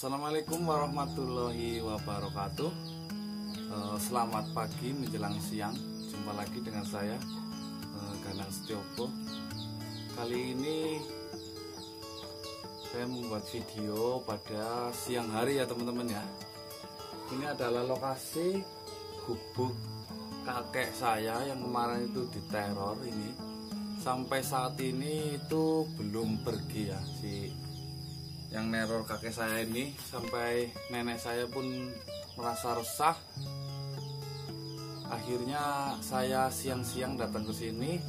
Assalamualaikum warahmatullahi wabarakatuh. Selamat pagi menjelang siang. Jumpa lagi dengan saya, Ganang Setiopo. Kali ini saya membuat video pada siang hari ya teman-teman ya. Ini adalah lokasi gubuk kakek saya yang kemarin itu diteror ini. Sampai saat ini itu belum pergi ya si yang neror kakek saya ini. Sampai nenek saya pun merasa resah. Akhirnya saya siang-siang datang ke sini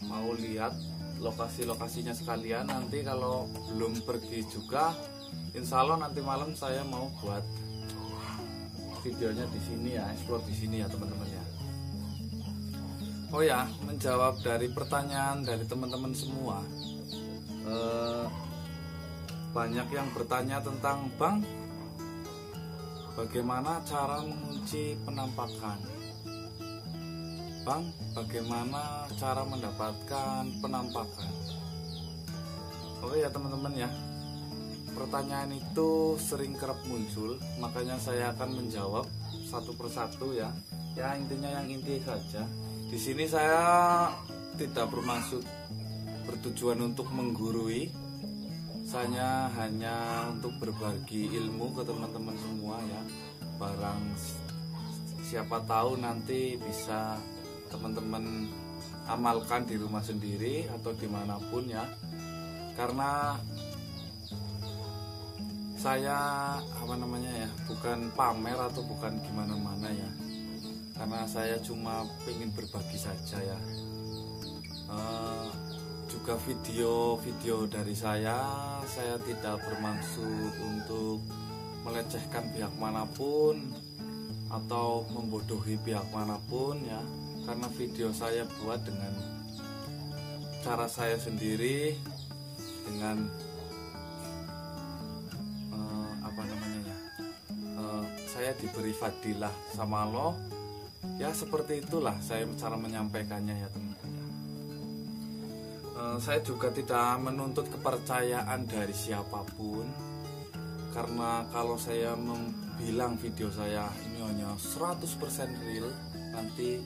mau lihat lokasi-lokasinya sekalian. Nanti kalau belum pergi juga, insya Allah nanti malam saya mau buat videonya di sini ya, explore di sini ya teman-teman ya. Oh ya, menjawab dari pertanyaan dari teman-teman semua. Banyak yang bertanya tentang Bang, bagaimana cara mengunci penampakan? Bang, bagaimana cara mendapatkan penampakan? Oke ya teman-teman ya, pertanyaan itu sering kerap muncul, makanya saya akan menjawab satu persatu ya. Ya intinya yang inti saja. Di sini saya tidak bertujuan untuk menggurui. Saya hanya untuk berbagi ilmu ke teman-teman semua ya. Barang siapa tahu nanti bisa teman-teman amalkan di rumah sendiri atau dimanapun ya. Karena saya bukan pamer atau bukan gimana-mana ya. Karena saya cuma pengen berbagi saja ya. Juga video dari saya tidak bermaksud untuk melecehkan pihak manapun atau membodohi pihak manapun ya. Karena video saya buat dengan cara saya sendiri, dengan saya diberi fadilah sama Allah ya, seperti itulah saya cara menyampaikannya ya teman-teman. Saya juga tidak menuntut kepercayaan dari siapapun, karena kalau saya bilang video saya ini hanya 100% real, nanti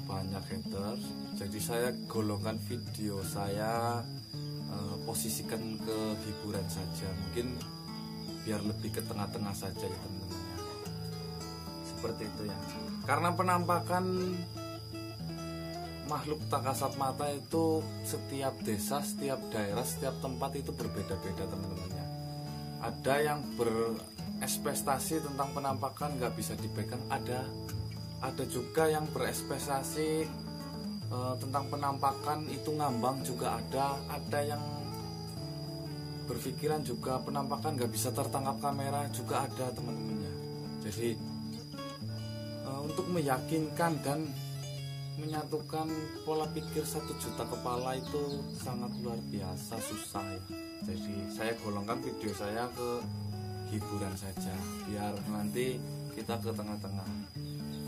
banyak haters. Jadi saya golongkan video saya, posisikan ke hiburan saja, mungkin biar lebih ke tengah-tengah saja ya teman-teman ya. Seperti itu ya. Karena penampakan makhluk tak kasat mata itu setiap desa, setiap daerah, setiap tempat itu berbeda-beda teman-teman ya. Ada yang berekspektasi tentang penampakan nggak bisa dipegang, ada juga yang berekspektasi tentang penampakan itu ngambang juga ada yang berpikiran juga penampakan nggak bisa tertangkap kamera juga ada teman-teman ya. Jadi untuk meyakinkan dan menyatukan pola pikir 1 juta kepala itu sangat luar biasa susah ya. Jadi saya golongkan video saya ke hiburan saja, biar nanti kita ke tengah-tengah.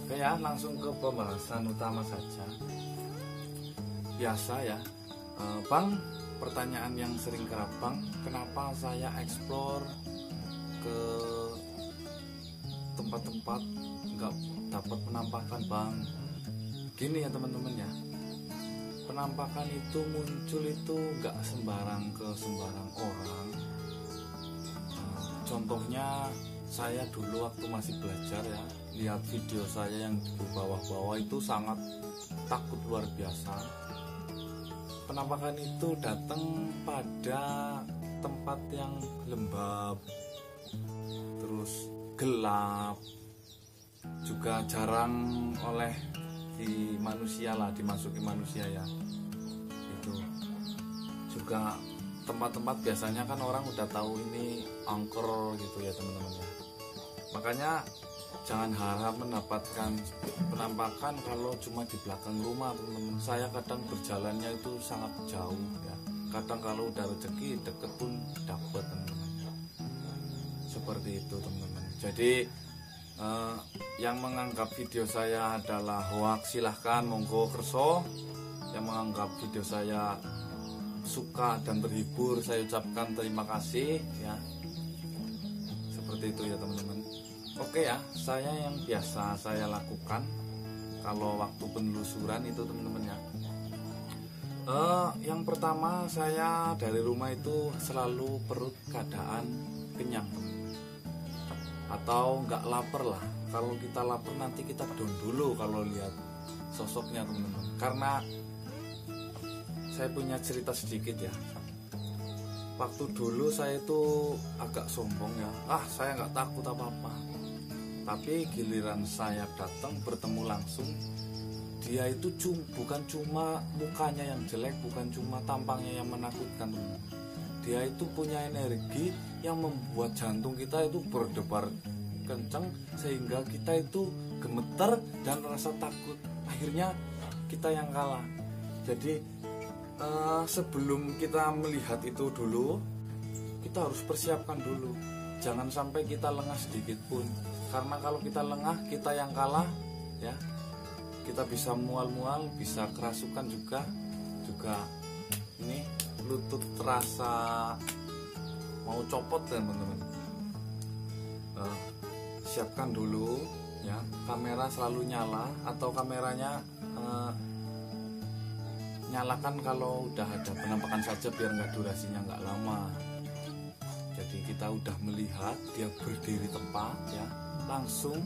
Oke ya, langsung ke pembahasan utama saja. Biasa ya, Bang, pertanyaan yang sering kerap, Bang, kenapa saya explore ke tempat-tempat nggak dapat penampakan, Bang? Gini ya teman-teman ya, penampakan itu muncul itu nggak sembarang ke sembarang orang. Contohnya saya dulu waktu masih belajar ya, lihat video saya yang di bawah-bawah itu sangat takut luar biasa. Penampakan itu datang pada tempat yang lembab, terus gelap, juga jarang oleh dimasuki manusia ya. Itu juga tempat-tempat biasanya kan orang udah tahu ini angker gitu ya teman-teman ya. Makanya jangan harap mendapatkan penampakan kalau cuma di belakang rumah teman-teman. Saya kadang berjalannya itu sangat jauh ya. Kadang kalau udah rezeki deket pun dapat teman-teman. Seperti itu teman-teman. Jadi yang menganggap video saya adalah hoax silahkan monggo kerso. Yang menganggap video saya suka dan terhibur, saya ucapkan terima kasih ya. seperti itu ya teman-teman. Oke ya, saya yang biasa saya lakukan kalau waktu penelusuran itu teman-teman ya. Yang pertama, saya dari rumah itu selalu perut keadaan kenyang teman-teman, atau nggak lapar lah. Kalau kita lapar nanti kita down dulu kalau lihat sosoknya teman-teman. Karena saya punya cerita sedikit ya. Waktu dulu saya itu agak sombong ya, saya nggak takut apa-apa. Tapi giliran saya datang bertemu langsung, dia itu bukan cuma mukanya yang jelek, bukan cuma tampangnya yang menakutkan. Dia itu punya energi yang membuat jantung kita itu berdebar kencang, sehingga kita itu gemeter dan rasa takut. Akhirnya kita yang kalah. Jadi sebelum kita melihat itu dulu, kita harus persiapkan dulu. Jangan sampai kita lengah sedikit pun. Karena kalau kita lengah, kita yang kalah ya. Kita bisa mual-mual, bisa kerasukan juga ini lutut terasa mau copot teman-teman. Siapkan dulu ya, kamera selalu nyala, atau kameranya nyalakan kalau udah ada penampakan saja biar nggak durasinya nggak lama. Jadi kita udah melihat dia berdiri tepat ya, langsung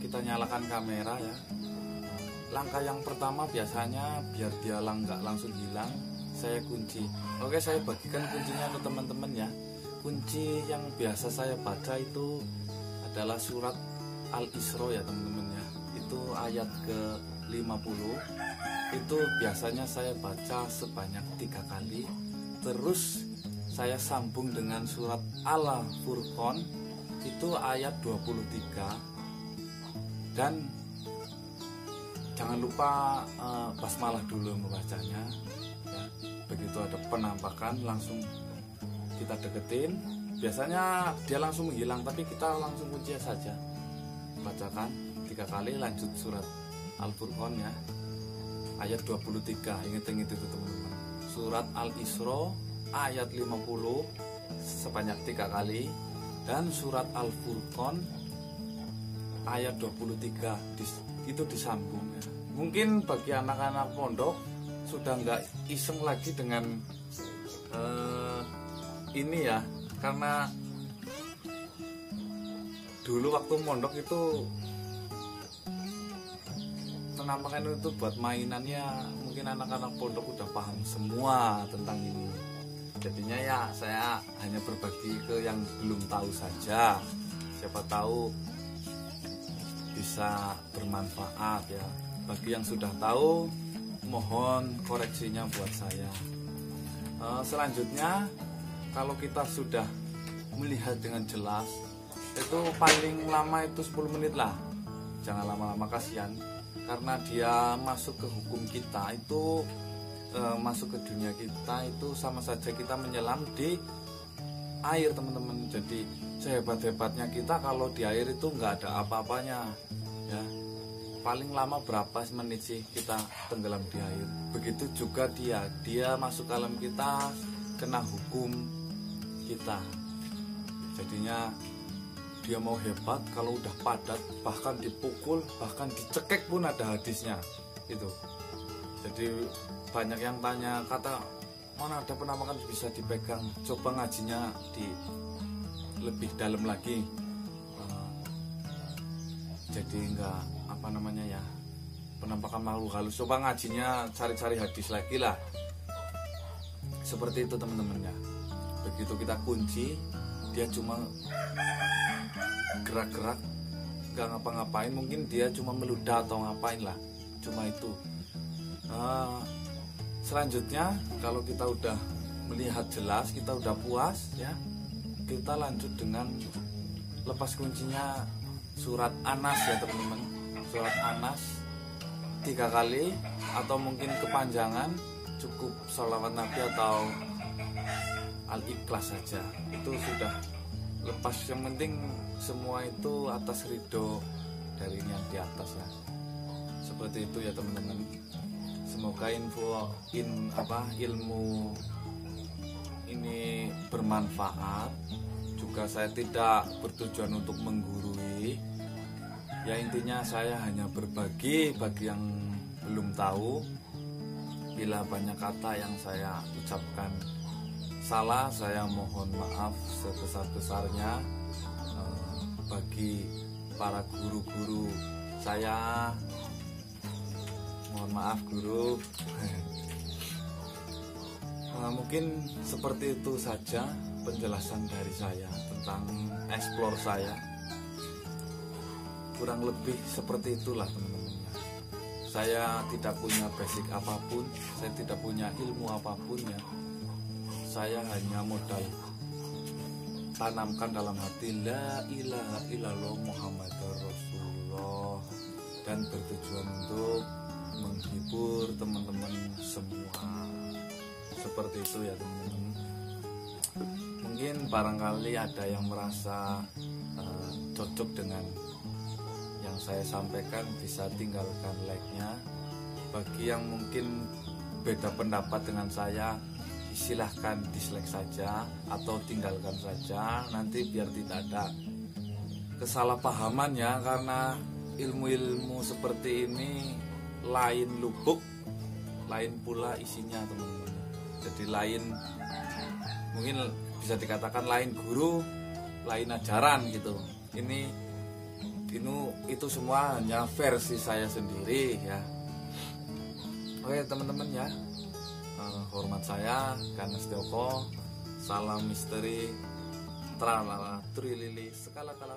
kita nyalakan kamera ya. Langkah yang pertama biasanya biar dia nggak langsung hilang, saya kunci. Oke, saya bagikan kuncinya ke teman-teman ya. Kunci yang biasa saya baca itu adalah surat Al-Isra ya teman-teman ya. Itu ayat ke-50. Itu biasanya saya baca sebanyak 3 kali. Terus saya sambung dengan surat Al-Furqan, itu ayat 23. Dan jangan lupa basmalah dulu membacanya ya. Begitu ada penampakan langsung kita deketin. Biasanya dia langsung menghilang, tapi kita langsung kunci saja. Bacakan 3 kali, lanjut surat Al-Furqan ya, ayat 23. Ingat-ingat itu teman-teman. Surat Al-Isra ayat 50 sebanyak 3 kali, dan surat Al-Furqan ayat 23 itu disambung ya. Mungkin bagi anak-anak pondok sudah nggak iseng lagi dengan ini ya, karena dulu waktu mondok itu penampakan itu buat mainannya, mungkin anak-anak pondok udah paham semua tentang ini. Jadinya ya saya hanya berbagi ke yang belum tahu saja, siapa tahu bisa bermanfaat ya. Bagi yang sudah tahu, mohon koreksinya buat saya. Selanjutnya, kalau kita sudah melihat dengan jelas, itu paling lama itu 10 menit lah, jangan lama-lama, kasihan. Karena dia masuk ke hukum kita itu, masuk ke dunia kita itu sama saja kita menyelam di air teman-teman. Jadi sehebat-hebatnya kita kalau di air itu nggak ada apa-apanya ya. Paling lama berapa menit sih kita tenggelam di air. Begitu juga dia masuk ke alam kita, kena hukum kita. Jadinya dia mau hebat kalau udah padat, bahkan dipukul, bahkan dicekek pun ada hadisnya itu. Jadi banyak yang tanya, kata mana ada penampakan bisa dipegang, coba ngajinya di lebih dalam lagi. Jadi enggak apa namanya ya, penampakan makhluk halus, coba ngajinya cari-cari hadis lagi lah. Seperti itu teman-teman ya. Begitu kita kunci, dia cuma gerak-gerak, nggak ngapa-ngapain, mungkin dia cuma meludah atau ngapain lah, cuma itu. Selanjutnya kalau kita udah melihat jelas, kita udah puas ya, kita lanjut dengan lepas kuncinya surat Anas ya teman-teman. Surat Anas 3 kali, atau mungkin kepanjangan cukup sholawat Nabi atau Al-Ikhlas saja, itu sudah lepas. Yang penting semua itu atas ridho dari yang di atas ya. Seperti itu ya teman-teman. Semoga ilmu ini bermanfaat juga juga saya tidak bertujuan untuk menggurui. Ya intinya saya hanya berbagi bagi yang belum tahu. Bila banyak kata yang saya ucapkan salah, saya mohon maaf sebesar-besarnya. Bagi para guru-guru saya, mohon maaf guru. Mungkin seperti itu saja penjelasan dari saya tentang explore saya. Kurang lebih seperti itulah teman-teman. Saya tidak punya basic apapun, saya tidak punya ilmu apapun ya. Saya hanya modal tanamkan dalam hati la ilaha illallah Muhammadur Rasulullah, dan bertujuan untuk menghibur teman-teman semua. Seperti itu ya teman-teman. Mungkin barangkali ada yang merasa cocok dengan yang saya sampaikan, bisa tinggalkan like-nya. Bagi yang mungkin beda pendapat dengan saya, silahkan dislike saja atau tinggalkan saja, nanti biar tidak ada kesalahpahaman ya, karena ilmu-ilmu seperti ini lain lubuk, lain pula isinya teman-teman. Jadi lain, mungkin bisa dikatakan lain guru, lain ajaran gitu. Itu semua hanya versi saya sendiri ya. Oke teman-teman ya, hormat saya Karna Setioko, salam misteri, tralala trilili sekala kala.